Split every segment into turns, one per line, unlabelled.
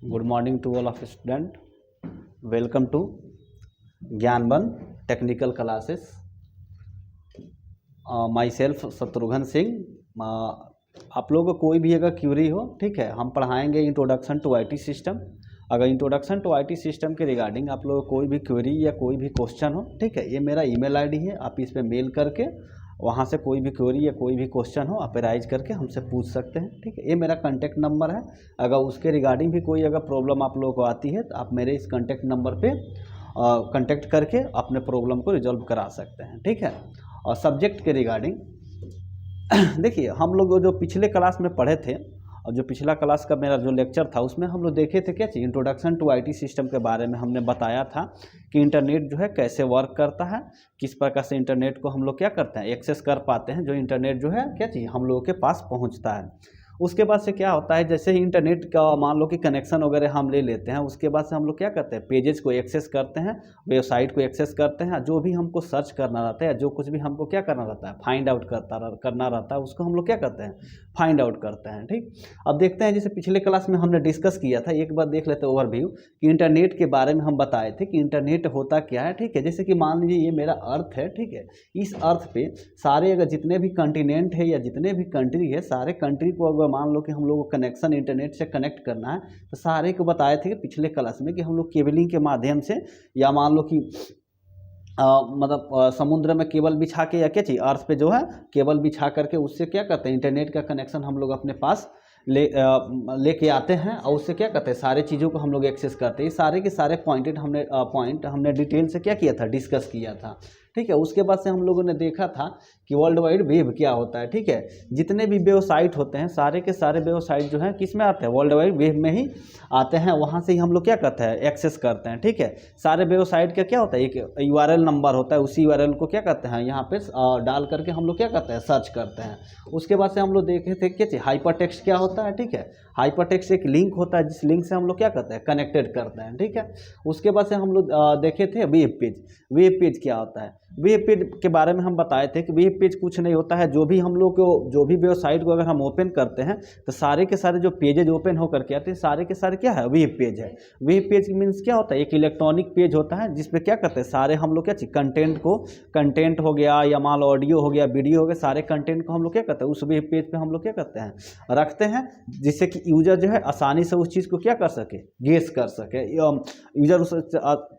Good morning to all of student. Welcome to Gyanban Technical Classes. Myself Shatrughan Singh. आप लोगों को कोई भी अगर क्यूरी हो, ठीक है, हम पढ़ाएंगे इंट्रोडक्शन टू आईटी सिस्टम. अगर इंट्रोडक्शन टू आईटी सिस्टम के रिगार्डिंग आप लोगों को कोई भी क्वेरी या कोई भी क्वेश्चन हो, ठीक है, ये मेरा ईमेल आईडी है. आप इस पर मेल करके वहाँ से कोई भी क्वेरी या कोई भी क्वेश्चन हो आप राइज करके हमसे पूछ सकते हैं. ठीक है, ये मेरा कांटेक्ट नंबर है. अगर उसके रिगार्डिंग भी कोई अगर प्रॉब्लम आप लोगों को आती है तो आप मेरे इस कांटेक्ट नंबर पे कांटेक्ट करके अपने प्रॉब्लम को रिजॉल्व करा सकते हैं. ठीक है, और सब्जेक्ट के रिगार्डिंग देखिए, हम लोग जो पिछले क्लास में पढ़े थे और जो पिछला क्लास का मेरा जो लेक्चर था उसमें हम लोग देखे थे क्या चीज़, इंट्रोडक्शन टू आईटी सिस्टम के बारे में हमने बताया था कि इंटरनेट जो है कैसे वर्क करता है, किस प्रकार से इंटरनेट को हम लोग क्या करते हैं एक्सेस कर पाते हैं, जो इंटरनेट जो है क्या चीज़ हम लोगों के पास पहुंचता है. उसके बाद से क्या होता है, जैसे ही इंटरनेट का मान लो कि कनेक्शन वगैरह हम ले लेते हैं, उसके बाद से हम लोग क्या करते हैं पेजेस को एक्सेस करते हैं, वेबसाइट को एक्सेस करते हैं. जो भी हमको सर्च करना रहता है, जो कुछ भी हमको क्या करना रहता है फाइंड आउट करना रहता है, उसको हम लोग क्या करते हैं फाइंड आउट करते हैं. ठीक, अब देखते हैं जैसे पिछले क्लास में हमने डिस्कस किया था, एक बार देख लेते हैं ओवरव्यू कि इंटरनेट के बारे में हम बताए थे कि इंटरनेट होता क्या है. ठीक है, जैसे कि मान लीजिए ये मेरा अर्थ है. ठीक है, इस अर्थ पे सारे अगर जितने भी कंटिनेंट है या जितने भी कंट्री है, सारे कंट्री को अगर मान लो कि हम लोग को कनेक्शन इंटरनेट से कनेक्ट करना है तो सारे को बताए थे कि पिछले क्लास में कि हम लोग केबलिंग के माध्यम से या मान लो कि मतलब समुद्र में केबल बिछा के या क्या चाहिए अर्थ पे जो है केबल बिछा करके उससे क्या करते हैं इंटरनेट का कनेक्शन हम लोग अपने पास लेके आते हैं और उससे क्या करते हैं सारे चीज़ों को हम लोग एक्सेस करते हैं. सारे के सारे पॉइंट हमने डिटेल से क्या किया था डिस्कस किया था. ठीक है, उसके बाद से हम लोगों ने देखा था कि वर्ल्ड वाइड वेब क्या होता है. ठीक है, जितने भी वेबसाइट होते हैं सारे के सारे वेबसाइट जो हैं किस में आते हैं वर्ल्ड वाइड वेब में ही आते हैं. वहाँ से ही हम लोग क्या करते हैं एक्सेस करते हैं. ठीक है, सारे वेबसाइट का क्या होता है एक URL नंबर होता है, उसी URL को क्या करते हैं यहाँ पे डाल करके हम लोग क्या करते हैं सर्च करते हैं. उसके बाद से हम लोग देखे थे क्या हाइपर टेक्स्ट क्या होता है. ठीक है, हाइपर टेक्स्ट एक लिंक होता है जिस लिंक से हम लोग क्या करते हैं कनेक्टेड करते हैं. ठीक है, उसके बाद से हम लोग देखे थे वेब पेज. वेब पेज क्या होता है, वेब पेज के बारे में हम बताए थे कि वेब पेज कुछ नहीं होता है, जो भी हम लोग को जो भी वेबसाइट को अगर हम ओपन करते हैं तो सारे के सारे जो पेजेज ओपन होकर के आते हैं सारे के सारे क्या है वेब पेज है. वेब पेज मीन्स क्या होता है एक इलेक्ट्रॉनिक पेज होता है जिसपे क्या करते हैं सारे हम लोग क्या चीज़ कंटेंट हो गया या मान लो ऑडियो हो गया वीडियो हो गया, सारे कंटेंट को हम लोग क्या करते हैं उस वेब पेज पे हम लोग क्या करते हैं रखते हैं, जिससे कि यूजर जो है आसानी से उस चीज़ को क्या कर सके गेस कर सके, यूजर उस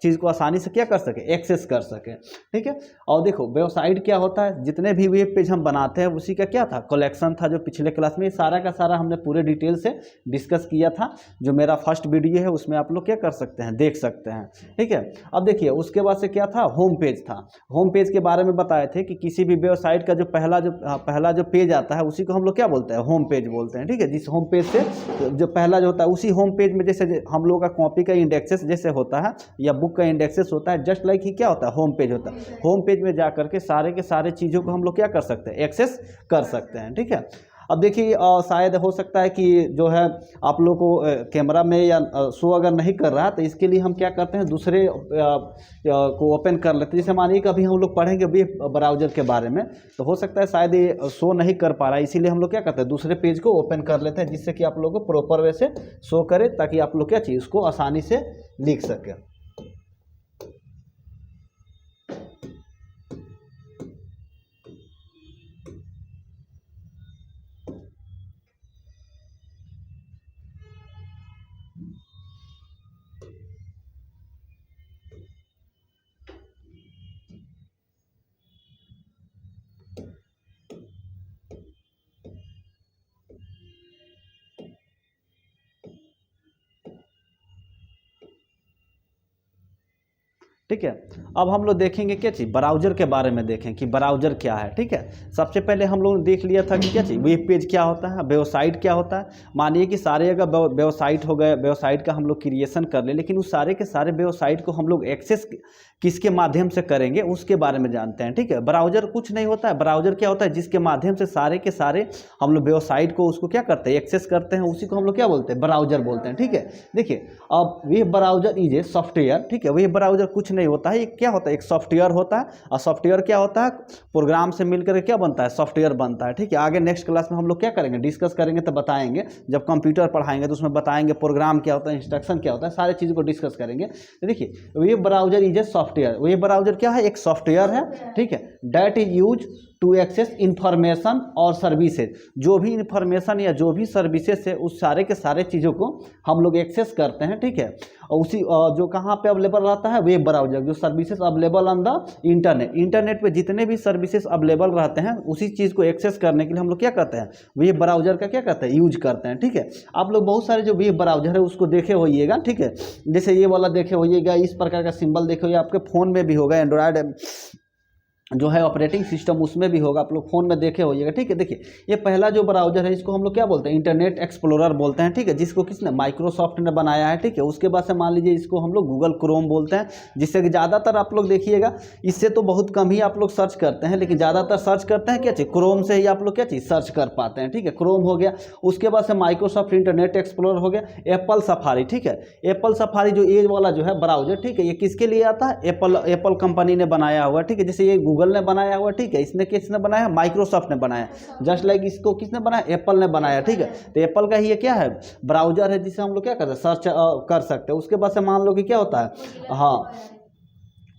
चीज़ को आसानी से क्या कर सके एक्सेस कर सके. ठीक है, और देखो वेबसाइट क्या होता है, जितने भी वेब पेज हम बनाते हैं उसी का क्या था कलेक्शन था, जो पिछले क्लास में सारा का सारा हमने पूरे डिटेल से डिस्कस किया था. जो मेरा फर्स्ट वीडियो है उसमें आप लोग क्या कर सकते हैं देख सकते हैं. ठीक है, अब देखिए उसके बाद से क्या था होम पेज था. होम पेज के बारे में बताए थे कि किसी भी वेबसाइट का जो पहला जो पेज आता है उसी को हम लोग क्या बोलते हैं होम पेज बोलते हैं. ठीक है, जिस होम पेज से जो पहला जो होता है उसी होम पेज में जैसे हम लोग का कॉपी का इंडेक्सेस जैसे होता है या बुक का इंडेक्सेस होता है, जस्ट लाइक ही क्या होता है होम पेज होता है. होम पेज में जा करके सारे के सारे चीज़ों को हम लोग क्या कर सकते हैं एक्सेस कर सकते हैं. ठीक है, अब देखिए शायद हो सकता है कि जो है आप लोग को कैमरा में या शो अगर नहीं कर रहा तो इसके लिए हम क्या करते हैं दूसरे को ओपन कर लेते हैं. जैसे मानिए कि अभी हम लोग पढ़ेंगे वेब ब्राउज़र के बारे में तो हो सकता है शायद ये शो नहीं कर पा रहा है, इसीलिए हम लोग क्या करते हैं दूसरे पेज को ओपन कर लेते हैं जिससे कि आप लोग को प्रॉपर वे से शो करे, ताकि आप लोग क्या चीज़ उसको आसानी से लिख सकें. ठीक है, अब हम लोग देखेंगे क्या चीज़ ब्राउज़र के बारे में देखें कि ब्राउज़र क्या है. ठीक है, सबसे पहले हम लोग ने देख लिया था कि क्या चीज़ वेब पेज क्या होता है, वेबसाइट क्या होता है. मानिए कि सारे अगर वेबसाइट हो गए, वेबसाइट का हम लोग क्रिएशन कर ले, लेकिन उस सारे के सारे वेबसाइट को हम लोग एक्सेस किसके माध्यम से करेंगे उसके बारे में जानते हैं. ठीक है, ब्राउज़र कुछ नहीं होता है. ब्राउज़र क्या होता है जिसके माध्यम से सारे के सारे हम लोग वेबसाइट को उसको क्या करते हैं एक्सेस करते हैं, उसी को हम लोग क्या बोलते हैं ब्राउज़र बोलते हैं. ठीक है, देखिए अब web browser is a software. ठीक है, वेब ब्राउज़र कुछ नहीं होता है, ये क्या होता है, एक सॉफ्टवेयर होता है, और सॉफ्टवेयर क्या होता है, प्रोग्राम से मिलकर क्या बनता है, सॉफ्टवेयर बनता है। ठीक है, आगे नेक्स्ट क्लास में हम लोग क्या करेंगे, डिस्कस करेंगे, तो बताएंगे, जब कंप्यूटर पढ़ाएंगे तो उसमें बताएंगे प्रोग्राम क्या होता है, इंस्ट्रक्शन क्या होता है, सारी चीज़ को डिस्कस करेंगे। तो देखिए, web browser is a software, web browser क्या है, एक सॉफ्टवेयर है, ठीक है, that is use to access information और सर्विसेज, जो भी इंफॉर्मेशन या जो भी सर्विसेज है उस सारे के सारे चीज़ों को हम लोग एक्सेस करते हैं। ठीक है, और उसी जो कहाँ पे अवेलेबल रहता है, वेब ब्राउजर, जो services available on the internet, internet पे जितने भी सर्विसेज अवेलेबल रहते हैं उसी चीज़ को एक्सेस करने के लिए हम लोग क्या करते हैं, वेब ब्राउजर का क्या करते हैं, यूज करते हैं। ठीक है, आप लोग बहुत सारे जो वेब ब्राउजर है उसको देखे होइएगा। ठीक है, जैसे ये वाला देखे होइएगा, इस प्रकार का सिंबल देखे होइए, आपके फ़ोन में भी होगा, एंड्रॉयड जो है ऑपरेटिंग सिस्टम उसमें भी होगा, आप लोग फ़ोन में देखे होइएगा। ठीक है, देखिए ये पहला जो ब्राउजर है इसको हम लोग क्या बोलते हैं, इंटरनेट एक्सप्लोरर बोलते हैं। ठीक है, जिसको किसने, माइक्रोसॉफ्ट ने बनाया है। ठीक है, उसके बाद से मान लीजिए इसको हम लोग गूगल क्रोम बोलते हैं, जिससे कि ज़्यादातर आप लोग देखिएगा, इससे तो बहुत कम ही आप लोग सर्च करते हैं, लेकिन ज़्यादातर सर्च करते हैं क्या चीज़, क्रोम से ही आप लोग क्या चीज़ सर्च कर पाते हैं। ठीक है, क्रोम हो गया, उसके बाद से माइक्रोसॉफ्ट इंटरनेट एक्सप्लोरर हो गया, एप्पल सफारी। ठीक है, एप्पल सफारी जो ये वाला जो है ब्राउजर, ठीक है, ये किसके लिए आता है, एप्पल कंपनी ने बनाया हुआ। ठीक है, जैसे ये गूगल ने बनाया हुआ, ठीक है, इसने किसने बनाया, माइक्रोसॉफ्ट ने बनाया, जस्ट लाइक इसको किसने बनाया, एप्पल ने बनाया। ठीक है, तो एप्पल का ही ये क्या है, ब्राउजर है, जिसे हम लोग क्या करते हैं, सर्च कर सकते हैं। उसके बाद से मान लो कि क्या होता है, हाँ,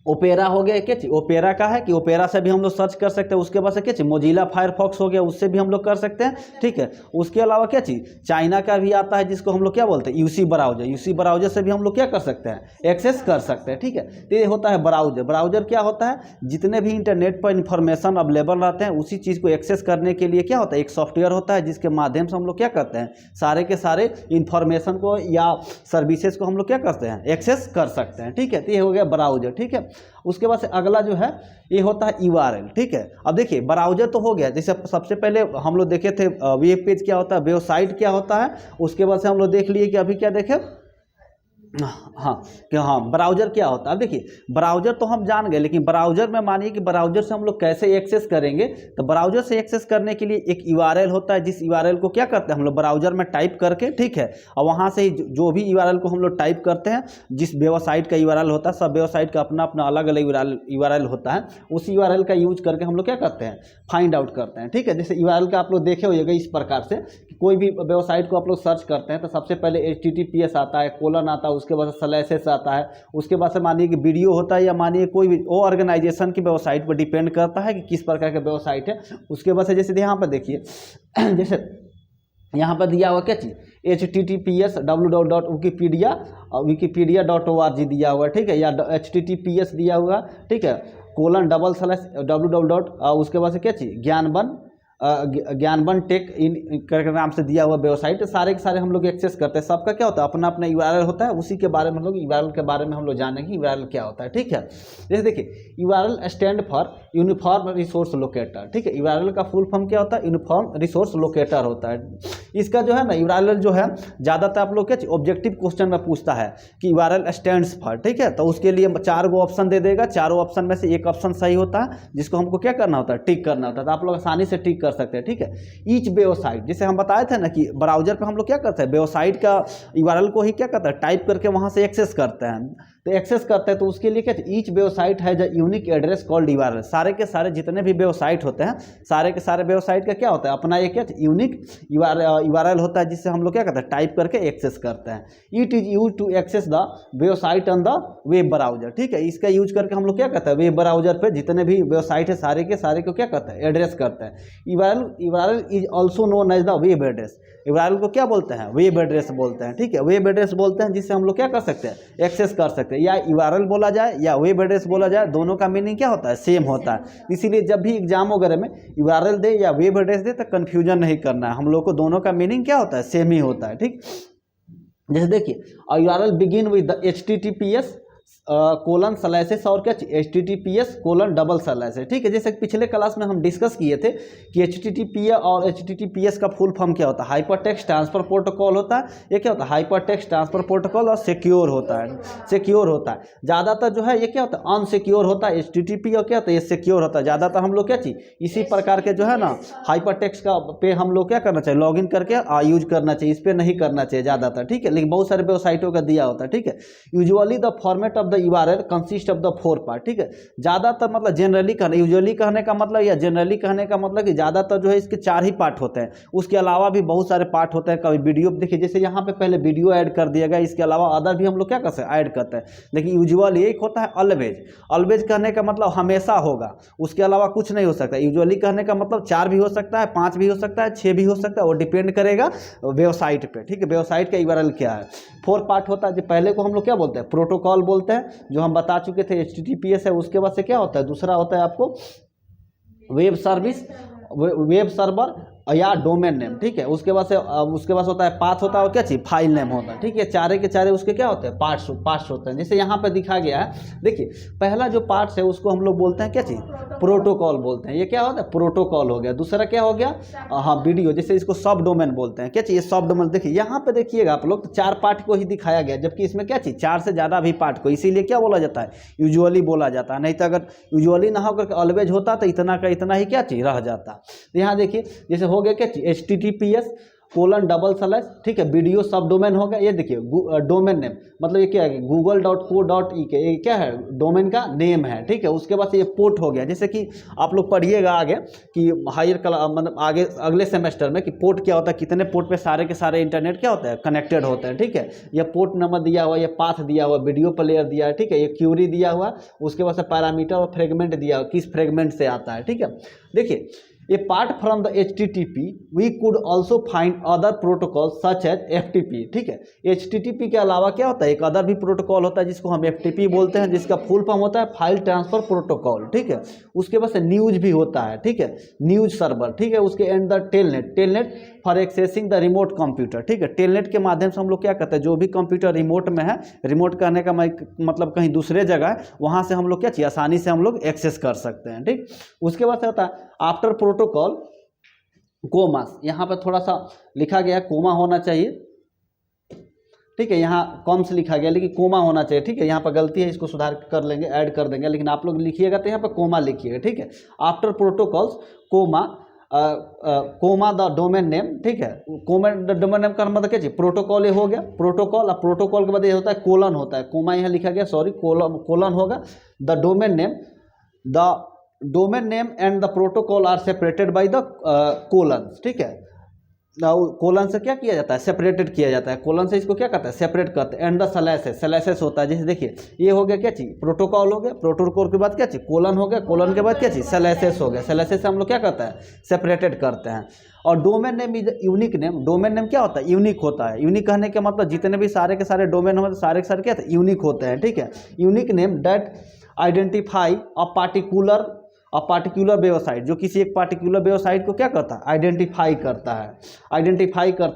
ओपेरा हो गया, क्या चीज़, ओपेरा का है कि ओपेरा से भी हम लोग सर्च कर सकते हैं। उसके बाद से क्या चीज़, मोजिला फायरफॉक्स हो गया, उससे भी हम लोग कर सकते हैं। ठीक है, उसके अलावा क्या चीज़, चाइना का भी आता है, जिसको हम लोग क्या बोलते हैं, यूसी ब्राउजर, यूसी ब्राउजर से भी हम लोग क्या कर सकते हैं, एक्सेस कर सकते हैं। ठीक है, तो ये होता है ब्राउजर। ब्राउजर क्या होता है, जितने भी इंटरनेट पर इंफॉर्मेशन अवेलेबल रहते हैं उसी चीज़ को एक्सेस करने के लिए क्या होता है, एक सॉफ्टवेयर होता है, जिसके माध्यम से हम लोग क्या करते हैं, सारे के सारे इंफॉर्मेशन को या सर्विसेज को हम लोग क्या करते हैं, एक्सेस कर सकते हैं। ठीक है, तो ये हो गया ब्राउजर। ठीक है, उसके बाद से अगला जो है ये होता है यूआरएल। ठीक है, अब देखिए ब्राउजर तो हो गया, जैसे सबसे पहले हम लोग देखे थे वेब पेज क्या होता है, वेबसाइट क्या होता है, उसके बाद से हम लोग देख लिए कि अभी क्या देखें, हाँ कि हाँ ब्राउजर क्या होता है। अब देखिए ब्राउजर तो हम जान गए, लेकिन ब्राउजर में मानिए कि ब्राउजर से हम लोग कैसे एक्सेस करेंगे, तो ब्राउजर से एक्सेस करने के लिए एक यूआरएल होता है, जिस यूआरएल को क्या करते हैं हम लोग ब्राउजर में टाइप करके, ठीक है, और वहाँ से ही जो भी यूआरएल को हम लोग टाइप करते हैं, जिस वेबसाइट का यूआरएल होता है, सब वेबसाइट का अपना अपना अलग अलग यूआरएल होता है, उस यूआरएल का यूज करके हम लोग क्या करते हैं, फाइंड आउट करते हैं। ठीक है, जैसे यूआरएल का आप लोग देखे होइएगा इस प्रकार से कि कोई भी वेबसाइट को आप लोग सर्च करते हैं तो सबसे पहले HTTPS आता है, कोलन आता है, उसके बाद स्लैशेस आता है, उसके बाद से मानिए कि वीडियो होता है, या मानिए कोई भी वो ऑर्गेनाइजेशन की वेबसाइट पर डिपेंड करता है कि किस प्रकार का वेबसाइट है। उसके बाद से जैसे यहाँ पर देखिए जैसे यहाँ पर दिया हुआ क्या चीज़, HTTPS wikipedia.org दिया हुआ है। ठीक है, या HTTPS दिया हुआ, ठीक है, :/www. उसके बाद से क्या चीज़, ज्ञानबन टेक इन करके नाम से दिया हुआ वेबसाइट, सारे के सारे हम लोग एक्सेस करते हैं। सबका क्या होता है, अपना अपना यूआरएल होता है, उसी के बारे में हम लोग यूआरएल के बारे में हम लोग जानेंगे यूआरएल क्या होता है। ठीक है, जैसे देखिए URL stand for uniform resource locator. ठीक है, यूआरएल का फुल फॉर्म क्या होता है, यूनिफॉर्म रिसोर्स लोकेटर होता है। इसका जो है ना यूआरएल जो है ज़्यादातर आप लोग क्या ऑब्जेक्टिव क्वेश्चन में पूछता है कि यूआरएल स्टैंड्स फॉर। ठीक है, तो उसके लिए 4 गो ऑप्शन दे देगा, चारों ऑप्शन में से एक ऑप्शन सही होता है, जिसको हमको क्या करना होता है, टिक करना होता है, तो आप लोग आसानी से टिक कर सकते हैं। ठीक है, ईच वेबसाइट, जैसे हम बताए थे ना कि ब्राउजर पे हम लोग क्या करते हैं, वेबसाइट का यूआरएल को ही क्या करते हैं, टाइप करके वहां से एक्सेस करते हैं, तो एक्सेस करते हैं, तो उसके लिए क्या ईच वेबसाइट है जो यूनिक एड्रेस कॉल्ड यूआरएल। सारे के सारे जितने भी वेबसाइट होते हैं, सारे के सारे वेबसाइट का क्या होता है, अपना एक क्या यूनिक यूआरएल होता है, जिससे हम लोग क्या करते हैं, टाइप करके एक्सेस करते हैं। It is use to access the website on the web browser. ठीक है, इसका यूज करके हम लोग क्या करते हैं, वेब ब्राउजर पे जितने भी वेबसाइट है सारे के सारे को क्या करते हैं, एड्रेस करते हैं। URL is also known as the web address. URL को क्या बोलते हैं, वेब एड्रेस बोलते हैं। ठीक है, वेब एड्रेस बोलते हैं, जिससे हम लोग क्या कर सकते हैं, एक्सेस कर सकते हैं। या यूआरएल बोला जाए या वेब एड्रेस बोला जाए, दोनों का मीनिंग क्या होता है, सेम होता है। इसीलिए जब भी एग्जाम वगैरह में यूआरएल दे या वेब एड्रेस दे तो कन्फ्यूजन नहीं करना है, हम लोग को दोनों का मीनिंग क्या होता है, सेम ही होता है। ठीक, जैसे देखिए URL begin with the HTTPS :/, और क्या HTTPS:/। ठीक है, जैसे पिछले क्लास में हम डिस्कस किए थे कि HTTPS और HTTPS का फुल फॉर्म क्या होता है, हाइपर टेक्स्ट ट्रांसफर प्रोटोकॉल होता है। ये क्या होता है, हाइपर टेक्स्ट ट्रांसफर प्रोटोकॉल, और सिक्योर होता है, सिक्योर होता है। ज़्यादातर जो है ये क्या होता है, अनसिक्योर होता है। HTTP और क्या होता है, ये सिक्योर होता है। ज़्यादातर हम लोग क्या चीज़ इसी प्रकार के जो है ना हाइपर टेक्स्ट का पे हम लोग क्या करना चाहिए, लॉगिन करके यूज करना चाहिए, इस पर नहीं करना चाहिए ज़्यादातर। ठीक है, लेकिन बहुत सारे वेबसाइटों का दिया होता है। ठीक है, usually the format of the URL consist of the 4 part, ठीक है। ज़्यादातर मतलब जनरली कहने, यूजुअली कहने का मतलब या जनरली कहने का मतलब कि ज़्यादातर जो है इसके 4 ही पार्ट होते हैं, उसके अलावा भी बहुत सारे पार्ट होते हैं। कभी वीडियो देखिए, जैसे यहाँ पे पहले वीडियो ऐड कर दिया गया, इसके अलावा अदर भी हम लोग क्या कर सकते हैं, ऐड करते हैं। लेकिन यूजुअली एक होता है ऑलवेज, ऑलवेज कहने का मतलब हमेशा होगा, उसके अलावा कुछ नहीं हो सकता। यूजुअली कहने का मतलब 4 भी हो सकता है, 5 भी हो सकता है, 6 भी हो सकता है, वो डिपेंड करेगा वेबसाइट पे, ठीक है, वेबसाइट का URL क्या है। 4 पार्ट होता है। जो पहले को हम लोग क्या बोलते हैं, प्रोटोकॉल बोलते हैं, जो हम बता चुके थे HTTPS है। उसके बाद से क्या होता है, दूसरा होता है आपको वेब सर्विस, वेब सर्वर या डोमेन नेम, ठीक है। उसके बाद होता है पाथ, होता है और क्या चीज़, फाइल नेम होता है, ठीक है। चारे के चारे उसके क्या होते हैं, पार्ट्स होते हैं। जैसे यहाँ पे दिखा गया है, देखिए पहला जो पार्ट्स है उसको हम लोग बोलते हैं क्या चीज़, प्रोटोकॉल बोलते हैं। ये क्या होता है, प्रोटोकॉल हो गया। दूसरा क्या हो गया, हाँ वीडियो, जैसे इसको सब डोमेन बोलते हैं, क्या चीज़, सब डोमेन। देखिए यहाँ पे देखिएगा आप लोग, तो 4 पार्ट को ही दिखाया गया, जबकि इसमें क्या चीज़, 4 से ज़्यादा भी पार्ट को, इसीलिए क्या बोला जाता है, यूजुअली बोला जाता है। नहीं तो अगर यूजुअली ना होकर ऑलवेज होता तो इतना का इतना ही क्या चीज़ रह जाता। यहाँ देखिए जैसे हो गया क्या चीज़, HTTPS:/, ठीक है, वीडियो सब डोमेन हो गया। ये देखिए डोमेन नेम, मतलब ये क्या है, google.co.ek, ये क्या है, डोमेन का नेम है, ठीक है। उसके बाद ये पोर्ट हो गया। जैसे कि आप लोग पढ़िएगा आगे कि हायर क्लास, मतलब आगे अगले सेमेस्टर में, कि पोर्ट क्या होता है, कितने पोर्ट पे सारे के सारे इंटरनेट क्या होता है, कनेक्टेड होते हैं, ठीक है। ये पोर्ट नंबर दिया हुआ, ये पाथ दिया हुआ, वीडियो प्लेयर दिया है, ठीक है, ये क्यूरी दिया हुआ, उसके बाद से पैरामीटर और फ्रेगमेंट दिया हुआ, किस फ्रेगमेंट से आता है, ठीक है। देखिए ये part from the HTTP we could also find other protocol such as FTP, ठीक है। HTTP के अलावा क्या होता है, एक अदर भी प्रोटोकॉल होता है जिसको हम FTP बोलते हैं, जिसका फुल फॉर्म होता है फाइल ट्रांसफर प्रोटोकॉल, ठीक है। उसके बाद से न्यूज भी होता है, ठीक है, न्यूज सर्वर, ठीक है। उसके and the telnet for accessing the remote computer, ठीक है। टेलनेट के माध्यम से हम लोग क्या करते हैं, जो भी कंप्यूटर रिमोट में है, रिमोट करने का मतलब कहीं दूसरे जगह है, वहाँ से हम लोग क्या चाहिए, आसानी से हम लोग एक्सेस कर सकते हैं, ठीक। उसके बाद से होता है आफ्टर प्रोटोकॉल कोमास, यहाँ पर थोड़ा सा लिखा गया है, कोमा होना चाहिए, ठीक है। यहाँ कॉम्स लिखा गया लेकिन कोमा होना चाहिए, ठीक है। यहाँ पर गलती है, इसको सुधार कर लेंगे, ऐड कर देंगे, लेकिन आप लोग लिखिएगा तो यहाँ पर कोमा लिखिएगा, ठीक है। After protocols comma the domain name, ठीक है। कोमा द डोमेन नेम का मतलब क्या चाहिए, प्रोटोकॉल ये हो गया, प्रोटोकॉल। अब प्रोटोकॉल के बाद ये होता है कोलन होता है, कोमा यहाँ लिखा गया, सॉरी, कोलन होगा। The domain name and the protocol are separated by the colon, ठीक है। कोलन से क्या किया जाता है, सेपरेटेड किया जाता है, कोलन से इसको क्या करता है, सेपरेट करते हैं। एंड द स्लैशेस होता है। जैसे देखिए ये हो गया क्या चीज़, प्रोटोकॉल हो गया, प्रोटोकॉल के बाद क्या चीज़, कोलन हो गया, कोलन के बाद क्या चीज़, स्लैशेस हो गया, स्लैशेस से हम लोग क्या करते हैं, सेपरेटेड करते हैं। और domain name is unique name, domain name क्या होता है, यूनिक होता है। यूनिक कहने के मतलब जितने भी सारे के सारे डोमेन होते हैं, सारे के सारे क्या होते हैं, यूनिक होते हैं, ठीक है। Unique name that identify a particular website, जो किसी एक पार्टिकुलर वेबसाइट को क्या करता है, आइडेंटिफाई करता है,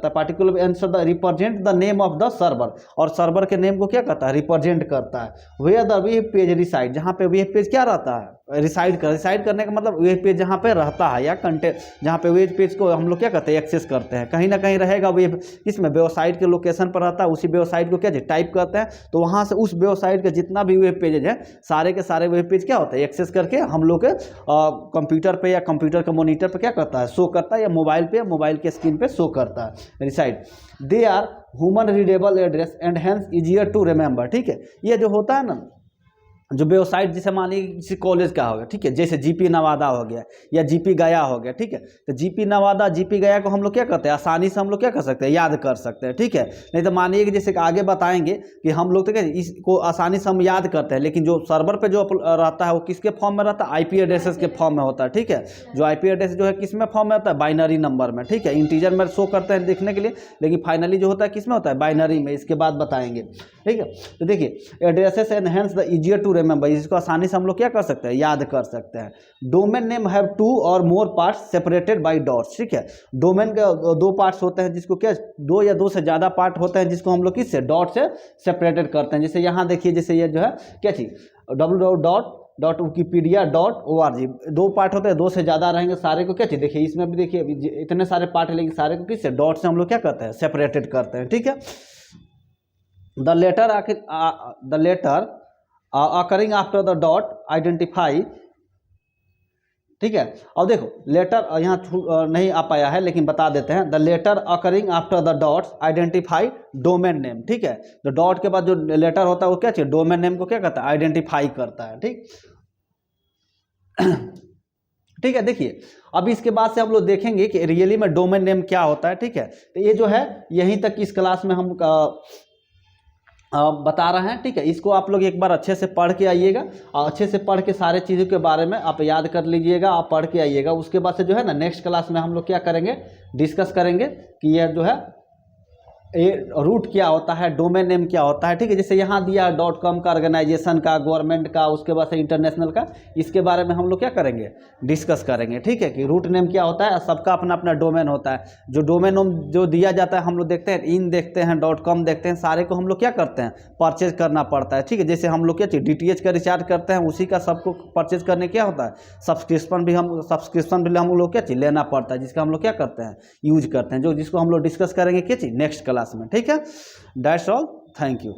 particular answer the represent the name of the server, और सर्वर के नेम को क्या करता है, रिप्रेजेंट करता है। Where the web page reside, जहाँ पे वेब पेज क्या रहता है, रिसाइड करने का मतलब वेब पेज जहाँ पे रहता है, या कंटेंट जहाँ पे वेब पेज को हम लोग क्या करते हैं, एक्सेस करते हैं। कहीं ना कहीं रहेगा वेब, इसमें वेबसाइट के लोकेशन पर रहता है, उसी वेबसाइट को क्या टाइप करते हैं, तो वहाँ से उस वेबसाइट का जितना भी वेब पेज है, सारे के सारे वेब पेज क्या होता है, एक्सेस करके हम लोग के कंप्यूटर पे या कंप्यूटर के मॉनिटर पे क्या करता है, शो करता है, या मोबाइल पे, मोबाइल के स्क्रीन पे शो करता है। Reside they are human readable address and hence easier to remember, ठीक है। ये जो होता है ना, जो वेबसाइट, जैसे मान लीजिए किसी कॉलेज का हो गया, ठीक है, जैसे GP नवादा हो गया या GP गया हो गया, ठीक है। तो GP नवादा, GP गया को हम लोग क्या करते हैं, आसानी से हम लोग क्या कर सकते हैं, याद कर सकते हैं, ठीक है। नहीं तो मानिए कि जैसे आगे बताएंगे कि हम लोग तो क्या इसको आसानी से हम याद करते हैं, लेकिन जो सर्वर पे जो रहता है वो किसके फॉर्म में रहता है, IP एड्रेसेस के फॉर्म में होता है, ठीक है। जो IP एड्रेस जो है किस में फॉर्म में होता है, बाइनरी नंबर में, ठीक है। इंटीजर में शो करते हैं देखने के लिए, लेकिन फाइनली जो होता है किस में होता है, बाइनरी में। इसके बाद बताएंगे, ठीक है। तो देखिए addresses and hence the easier to remember, इसको आसानी से हम लोग क्या कर सकते हैं, याद कर सकते हैं। डोमेन नेम हैव 2 और मोर पार्ट्स सेपरेटेड बाय डॉट्स, ठीक है। डोमेन के 2 पार्ट्स होते हैं, जिसको क्या 2 या 2 से ज़्यादा पार्ट होते हैं, जिसको हम लोग किससे, डॉट से सेपरेटेड करते हैं। जैसे यहाँ देखिए, जैसे ये जो है क्या चीज़, www.wikipedia.org, 2 पार्ट होते हैं, 2 से ज़्यादा रहेंगे, सारे को क्या चीज़, देखिए इसमें भी देखिए इतने सारे पार्ट है, लेकिन सारे को किससे, डॉट से हम लोग क्या करते हैं, सेपरेटेड करते हैं, ठीक है। The letter occurring after the dot identify ठीक है। अब देखो लेटर यहाँ नहीं आ पाया है लेकिन बता देते हैं, the letter occurring after the dots identify domain name, ठीक है। तो डॉट के बाद जो लेटर होता है वो क्या चाहिए, डोमेन नेम को क्या करता है, आइडेंटिफाई करता है, ठीक। ठीक है, देखिए अब इसके बाद से हम लोग देखेंगे कि रियली में डोमेन नेम क्या होता है, ठीक है। तो ये जो है यहीं तक इस क्लास में हम बता रहे हैं, ठीक है। इसको आप लोग एक बार अच्छे से पढ़ के आइएगा और अच्छे से पढ़ के सारे चीज़ों के बारे में आप याद कर लीजिएगा, आप पढ़ के आइएगा। उसके बाद से जो है ना नेक्स्ट क्लास में हम लोग क्या करेंगे, डिस्कस करेंगे कि यह जो है ये रूट क्या होता है, डोमेन नेम क्या होता है, ठीक है। जैसे यहाँ दिया .com का, ऑर्गेनाइजेशन का, गवर्नमेंट का, उसके बाद से इंटरनेशनल का, इसके बारे में हम लोग क्या करेंगे, डिस्कस करेंगे, ठीक है। कि रूट नेम क्या होता है, सबका अपना अपना डोमेन होता है। जो डोमेन नेम जो दिया जाता है हम लोग देखते हैं, इन देखते हैं, .com देखते हैं, सारे को हम लोग क्या करते हैं, परचेज करना पड़ता है, ठीक है। जैसे हम लोग क्या चाहिए DTH का रिचार्ज करते हैं, उसी का सबको परचेज करने क्या होता है, सब्सक्रिप्शन भी हम लोग क्या चाहिए लेना पड़ता है, जिसका हम लोग क्या करते हैं, यूज करते हैं, जो जिसको हम लोग डिस्कस करेंगे क्या चाहिए नेक्स्ट क्लास में, ठीक है। That's all, thank you.